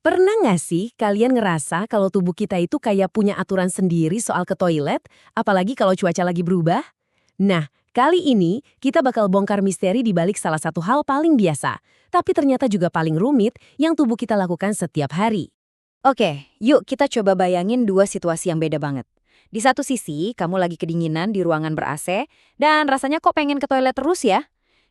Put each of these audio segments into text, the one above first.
Pernah nggak sih kalian ngerasa kalau tubuh kita itu kayak punya aturan sendiri soal ke toilet, apalagi kalau cuaca lagi berubah? Nah, kali ini kita bakal bongkar misteri di balik salah satu hal paling biasa, tapi ternyata juga paling rumit yang tubuh kita lakukan setiap hari. Oke, yuk kita coba bayangin dua situasi yang beda banget. Di satu sisi, kamu lagi kedinginan di ruangan ber-AC, dan rasanya kok pengen ke toilet terus ya?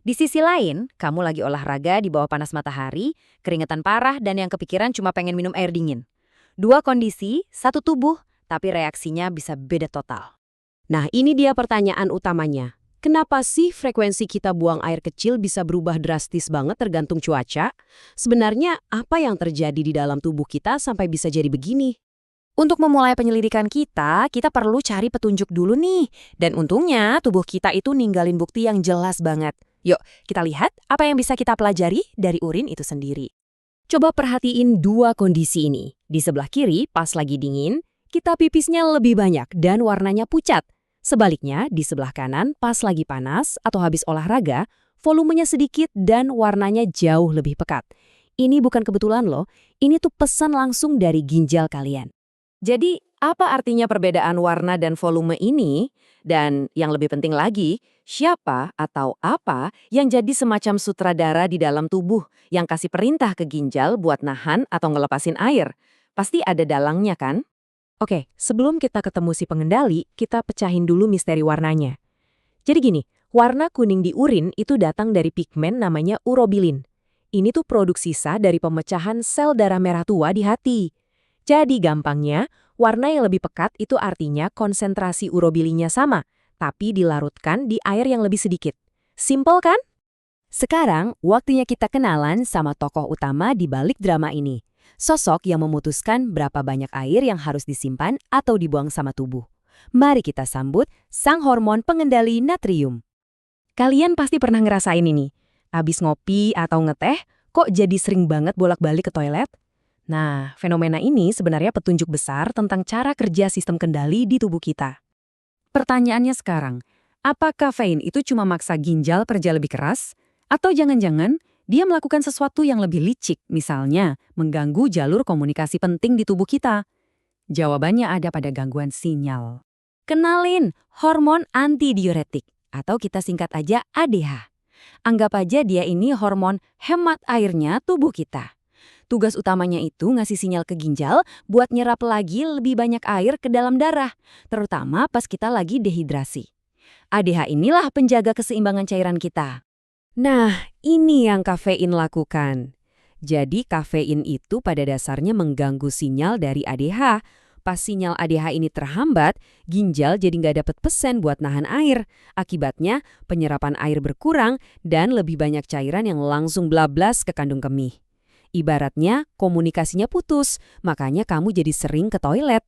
Di sisi lain, kamu lagi olahraga di bawah panas matahari, keringetan parah, dan yang kepikiran cuma pengen minum air dingin. Dua kondisi, satu tubuh, tapi reaksinya bisa beda total. Nah, ini dia pertanyaan utamanya. Kenapa sih frekuensi kita buang air kecil bisa berubah drastis banget tergantung cuaca? Sebenarnya apa yang terjadi di dalam tubuh kita sampai bisa jadi begini? Untuk memulai penyelidikan kita perlu cari petunjuk dulu nih. Dan untungnya, tubuh kita itu ninggalin bukti yang jelas banget. Yuk, kita lihat apa yang bisa kita pelajari dari urin itu sendiri. Coba perhatiin dua kondisi ini. Di sebelah kiri, pas lagi dingin, kita pipisnya lebih banyak dan warnanya pucat. Sebaliknya, di sebelah kanan, pas lagi panas atau habis olahraga, volumenya sedikit dan warnanya jauh lebih pekat. Ini bukan kebetulan loh, ini tuh pesan langsung dari ginjal kalian. Jadi, apa artinya perbedaan warna dan volume ini? Dan yang lebih penting lagi, siapa atau apa yang jadi semacam sutradara di dalam tubuh yang kasih perintah ke ginjal buat nahan atau ngelepasin air? Pasti ada dalangnya kan? Oke, sebelum kita ketemu si pengendali, kita pecahin dulu misteri warnanya. Jadi gini, warna kuning di urin itu datang dari pigmen namanya urobilin. Ini tuh produk sisa dari pemecahan sel darah merah tua di hati. Jadi gampangnya, warna yang lebih pekat itu artinya konsentrasi urobilinnya sama, tapi dilarutkan di air yang lebih sedikit. Simpel kan? Sekarang, waktunya kita kenalan sama tokoh utama di balik drama ini. Sosok yang memutuskan berapa banyak air yang harus disimpan atau dibuang sama tubuh. Mari kita sambut sang hormon pengendali natrium. Kalian pasti pernah ngerasain ini. Abis ngopi atau ngeteh, kok jadi sering banget bolak-balik ke toilet? Nah, fenomena ini sebenarnya petunjuk besar tentang cara kerja sistem kendali di tubuh kita. Pertanyaannya sekarang, apa kafein itu cuma maksa ginjal kerja lebih keras? Atau jangan-jangan dia melakukan sesuatu yang lebih licik, misalnya mengganggu jalur komunikasi penting di tubuh kita? Jawabannya ada pada gangguan sinyal. Kenalin, hormon antidiuretik, atau kita singkat aja ADH. Anggap aja dia ini hormon hemat airnya tubuh kita. Tugas utamanya itu ngasih sinyal ke ginjal buat nyerap lagi lebih banyak air ke dalam darah, terutama pas kita lagi dehidrasi. ADH inilah penjaga keseimbangan cairan kita. Nah, ini yang kafein lakukan. Jadi kafein itu pada dasarnya mengganggu sinyal dari ADH. Pas sinyal ADH ini terhambat, ginjal jadi nggak dapat pesan buat nahan air. Akibatnya, penyerapan air berkurang dan lebih banyak cairan yang langsung blablas ke kandung kemih. Ibaratnya komunikasinya putus, makanya kamu jadi sering ke toilet.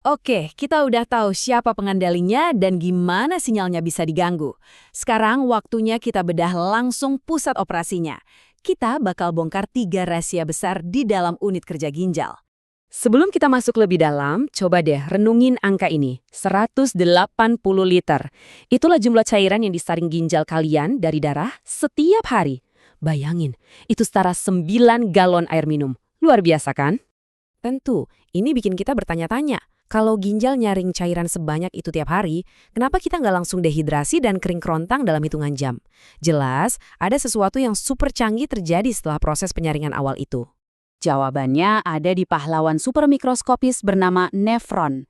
Oke, kita udah tahu siapa pengendalinya dan gimana sinyalnya bisa diganggu. Sekarang waktunya kita bedah langsung pusat operasinya. Kita bakal bongkar 3 rahasia besar di dalam unit kerja ginjal. Sebelum kita masuk lebih dalam, coba deh renungin angka ini, 180 liter. Itulah jumlah cairan yang disaring ginjal kalian dari darah setiap hari. Bayangin, itu setara 9 galon air minum. Luar biasa kan? Tentu, ini bikin kita bertanya-tanya. Kalau ginjal nyaring cairan sebanyak itu tiap hari, kenapa kita nggak langsung dehidrasi dan kering kerontang dalam hitungan jam? Jelas, ada sesuatu yang super canggih terjadi setelah proses penyaringan awal itu. Jawabannya ada di pahlawan supermikroskopis bernama nefron.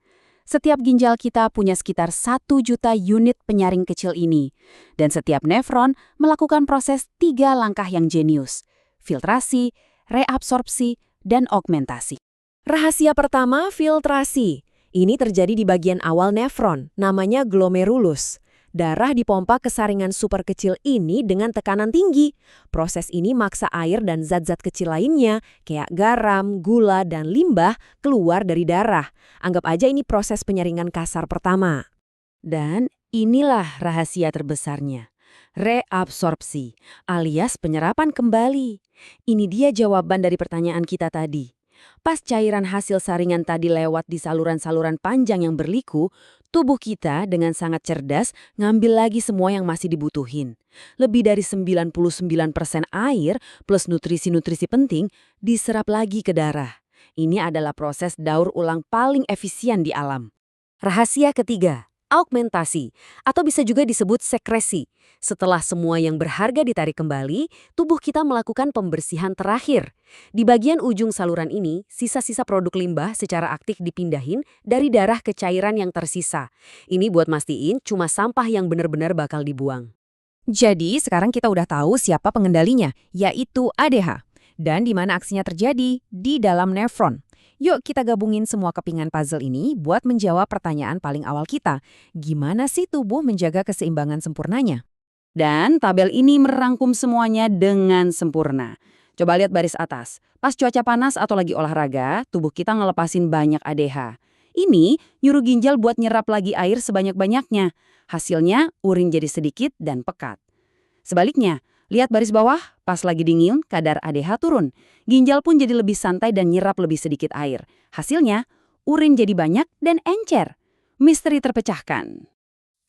Setiap ginjal kita punya sekitar 1 juta unit penyaring kecil ini. Dan setiap nefron melakukan proses 3 langkah yang jenius. Filtrasi, reabsorpsi, dan augmentasi. Rahasia pertama, filtrasi. Ini terjadi di bagian awal nefron, namanya glomerulus. Darah dipompa ke saringan super kecil ini dengan tekanan tinggi. Proses ini maksa air dan zat-zat kecil lainnya, kayak garam, gula, dan limbah, keluar dari darah. Anggap aja ini proses penyaringan kasar pertama. Dan inilah rahasia terbesarnya. Reabsorpsi, alias penyerapan kembali. Ini dia jawaban dari pertanyaan kita tadi. Pas cairan hasil saringan tadi lewat di saluran-saluran panjang yang berliku, tubuh kita dengan sangat cerdas ngambil lagi semua yang masih dibutuhin. Lebih dari 99% air plus nutrisi-nutrisi penting diserap lagi ke darah. Ini adalah proses daur ulang paling efisien di alam. Rahasia ketiga, augmentasi, atau bisa juga disebut sekresi. Setelah semua yang berharga ditarik kembali, tubuh kita melakukan pembersihan terakhir. Di bagian ujung saluran ini, sisa-sisa produk limbah secara aktif dipindahin dari darah ke cairan yang tersisa. Ini buat mastiin cuma sampah yang benar-benar bakal dibuang. Jadi sekarang kita udah tahu siapa pengendalinya, yaitu ADH. Dan di mana aksinya terjadi? Di dalam nefron. Yuk kita gabungin semua kepingan puzzle ini buat menjawab pertanyaan paling awal kita. Gimana sih tubuh menjaga keseimbangan sempurnanya? Dan tabel ini merangkum semuanya dengan sempurna. Coba lihat baris atas. Pas cuaca panas atau lagi olahraga, tubuh kita ngelepasin banyak ADH. Ini nyuruh ginjal buat nyerap lagi air sebanyak-banyaknya. Hasilnya, urin jadi sedikit dan pekat. Sebaliknya, lihat baris bawah, pas lagi dingin, kadar ADH turun. Ginjal pun jadi lebih santai dan nyerap lebih sedikit air. Hasilnya, urin jadi banyak dan encer. Misteri terpecahkan.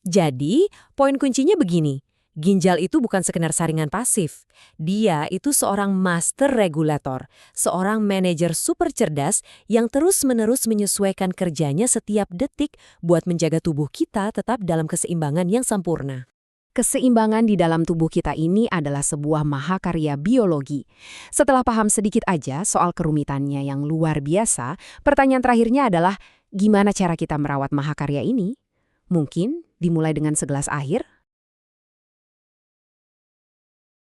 Jadi, poin kuncinya begini. Ginjal itu bukan sekedar saringan pasif. Dia itu seorang master regulator, seorang manajer super cerdas yang terus-menerus menyesuaikan kerjanya setiap detik buat menjaga tubuh kita tetap dalam keseimbangan yang sempurna. Keseimbangan di dalam tubuh kita ini adalah sebuah mahakarya biologi. Setelah paham sedikit aja soal kerumitannya yang luar biasa, pertanyaan terakhirnya adalah, gimana cara kita merawat mahakarya ini? Mungkin dimulai dengan segelas air?